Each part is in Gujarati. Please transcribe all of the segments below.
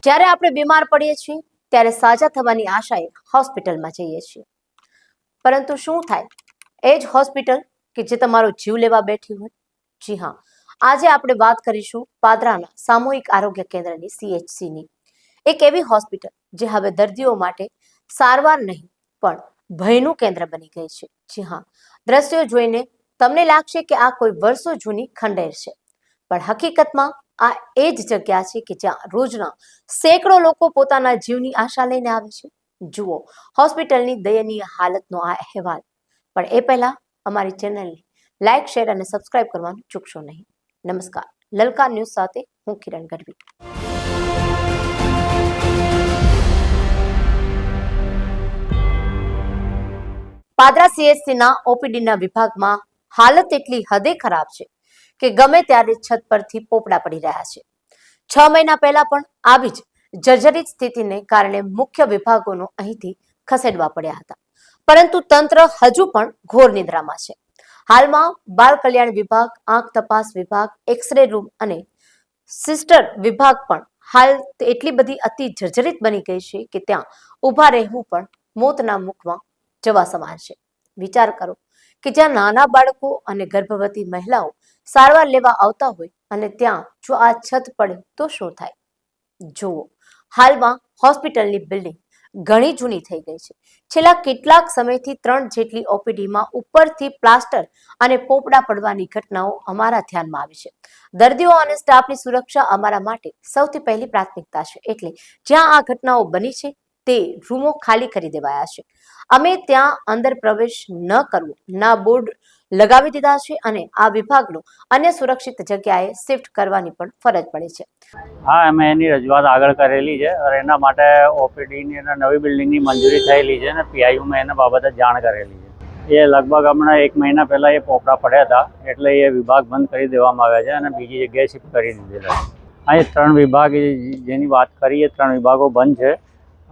જ્યારે આપણે બીમાર પડીએ છીએ ત્યારે સાજા થવાની આશાએ હોસ્પિટલમાં જઈએ છીએ, પરંતુ શું થાય એ જ હોસ્પિટલ કે જે તમારો જીવ લેવા બેઠી હોય? જી હા, આજે આપણે વાત કરીશું પાદરાના સામૂહિક આરોગ્ય કેન્દ્રની CHCની, એક એવી હોસ્પિટલ જે હવે દર્દીઓ માટે સારવાર નહીં પણ ભયનું કેન્દ્ર બની ગઈ છે. જી હા, દ્રશ્યો જોઈને તમને લાગશે કે આ કોઈ વર્ષો જૂની ખંડેર છે, પણ હકીકતમાં આ એ જ જગ્યા છે કે જ્યાં રોજના સેંકડો લોકો પોતાના જીવની આશા લઈને આવે છે. જુઓ હોસ્પિટલની દયનીય હાલતનો આ અહેવાલ. પણ એ પહેલા અમારી ચેનલને લાઈક, શેર અને સબસ્ક્રાઇબ કરવાનું ચૂકશો નહીં. નમસ્કાર, લલકાર ન્યૂઝ સાથે હું કિરણ ગઢવી. પાદરા CHCના OPDના વિભાગમાં હાલત એટલી હદે ખરાબ છે કે ગમે ત્યારે છત પરથી પોપડા પડી રહ્યા છે. 6 મહિના પહેલા પણ આવી જ જર્જરિત સ્થિતિને કારણે મુખ્ય વિભાગોનો અહીંથી ખસેડવા પડ્યા હતા, પરંતુ તંત્ર હજુ પણ ઘોર નિદ્રામાં છે. હાલમાં બાળ કલ્યાણ વિભાગ, આંખ તપાસ વિભાગ, એક્સરે રૂમ અને સિસ્ટર વિભાગ પણ હાલ એટલી બધી અતિ જર્જરિત બની ગઈ છે કે ત્યાં ઊભા રહેવું પણ મોતના મુખમાં જવા સમાન છે. વિચાર કરો કે જ્યાં નાના બાળકો અને ગર્ભવતી મહિલાઓ સારવાર લેવા આવતા હોય અને ત્યાં જો આ છત પડે તો શું થાય? જુઓ, હાલમાં હોસ્પિટલની બિલ્ડિંગ ઘણી જૂની થઈ ગઈ છે. છેલ્લા કેટલાક સમયથી 3 જેટલી OPDમાં ઉપરથી પ્લાસ્ટર અને પોપડા પડવાની ઘટનાઓ અમારા ધ્યાનમાં આવી છે. દર્દીઓ અને સ્ટાફની સુરક્ષા અમારા માટે સૌથી પહેલી પ્રાથમિકતા છે, એટલે જ્યાં આ ઘટનાઓ બની છે તે રૂમો ખાલી કરી દેવાયા છે. અમે ત્યાં અંદર પ્રવેશ ન કરવો ના બોર્ડ લગાવી દીધા છે અને આ વિભાગનું અન્ય સુરક્ષિત જગ્યાએ શિફ્ટ કરવાની પણ ફરજ પડી છે. હા, અમે એની રજૂઆત આગળ કરેલી છે અને એના માટે OPDની અને નવી બિલ્ડિંગની મંજૂરી થયેલી છે અને PIUમાં એના બાબતે જાણ કરેલી છે. એ લગભગ હમણાં 1 મહિના પહેલાં એ પોપડા પડ્યા હતા, એટલે એ વિભાગ બંધ કરી દેવામાં આવ્યા છે અને બીજી જગ્યાએ શિફ્ટ કરી દીધેલા છે. અહીં 3 વિભાગ જેની વાત કરીએ, 3 વિભાગો બંધ છે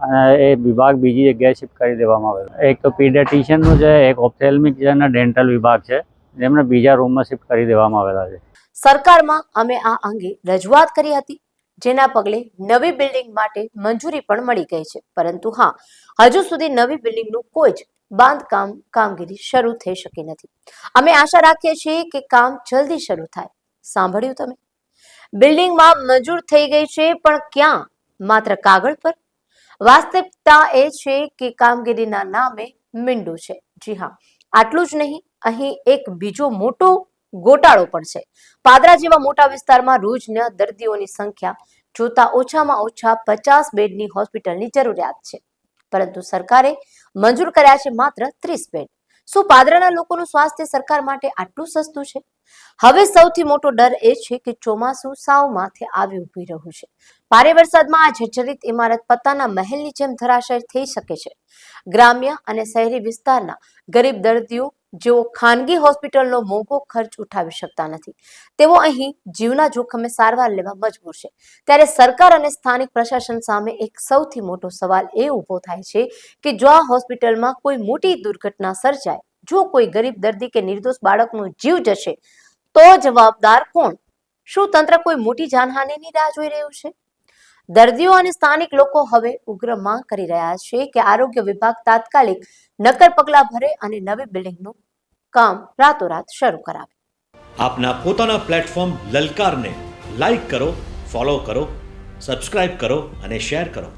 અને એ વિભાગ બીજી જગ્યાએ શિફ્ટ કરી દેવામાં આવેલો. એક તો પીડિયાટ્રિશિયનનું છે, એક ઓપ્થેલ્મિક છે અને ડેન્ટલ વિભાગ છે, જેમને બીજા રૂમમાં શિફ્ટ કરી દેવામાં આવેલા છે. સરકારમાં અમે આ અંગે રજૂઆત કરી હતી, જેના પગલે નવી બિલ્ડિંગ માટે મંજૂરી પણ મળી ગઈ છે, પરંતુ હા, હજુ સુધી નવી બિલ્ડિંગનું કોઈ જ બાંધકામ કામગીરી શરૂ થઈ શકી નથી. અમે આશા રાખીએ છીએ કે કામ જલ્દી શરૂ થાય. સાંભળ્યું તમે? બિલ્ડિંગમાં મંજૂર થઈ ગઈ છે, પણ ક્યાં? માત્ર કાગળ પર. વાસ્તવિકતા એ છે કે કામગીરીના નામે મીંડું છે. જી હા, આટલું જ નહીં, અહીં એક બીજો મોટો ગોટાળો પણ છે. પાદરા જેવા મોટા વિસ્તારમાં રોજના દર્દીઓની સંખ્યા જોતા ઓછામાં ઓછા 50 બેડની હોસ્પિટલની જરૂરિયાત છે, પરંતુ સરકારે મંજૂર કર્યા છે માત્ર 30 બેડ. શું પાદરાના લોકોનું સ્વાસ્થ્ય સરકાર માટે આટલું સસ્તું છે? હવે સૌથી મોટો ડર એ છે કે ચોમાસું સાવ માથે આવી ઊભી રહ્યું છે. ભારે વરસાદમાં આ જર્જરિત ઇમારત પત્તાના મહેલની જેમ ધરાશાયી થઈ શકે છે. ગ્રામ્ય અને શહેરી વિસ્તારના ગરીબ દર્દીઓ જેઓ ખાનગી હોસ્પિટલનો મોંઘો ખર્ચ ઉઠાવી શકતા નથી, તેઓ અહીં જીવના જોખમે સારવાર લેવા મજબૂર છે. ત્યારે સરકાર અને સ્થાનિક પ્રશાસન સામે એક સૌથી મોટો સવાલ એ ઊભો થાય છે કે જો આ હોસ્પિટલમાં કોઈ મોટી દુર્ઘટના સર્જાય, જો કોઈ ગરીબ દર્દી કે નિર્દોષ બાળકનો જીવ જશે, તો જવાબદાર કોણ? શું તંત્ર કોઈ મોટી જાનહાનિની રાહ જોઈ રહ્યું છે? દર્દીઓ અને સ્થાનિક લોકો હવે ઉગ્ર માંગ કરી રહ્યા છે કે આરોગ્ય વિભાગ તાત્કાલિક નક્કર પગલાં ભરે અને નવી બિલ્ડિંગનું કામ રાતોરાત શરૂ કરાવે. આપના પોતાના પ્લેટફોર્મ લલકારને લાઈક કરો, ફોલો કરો, સબસ્ક્રાઇબ કરો અને શેર કરો.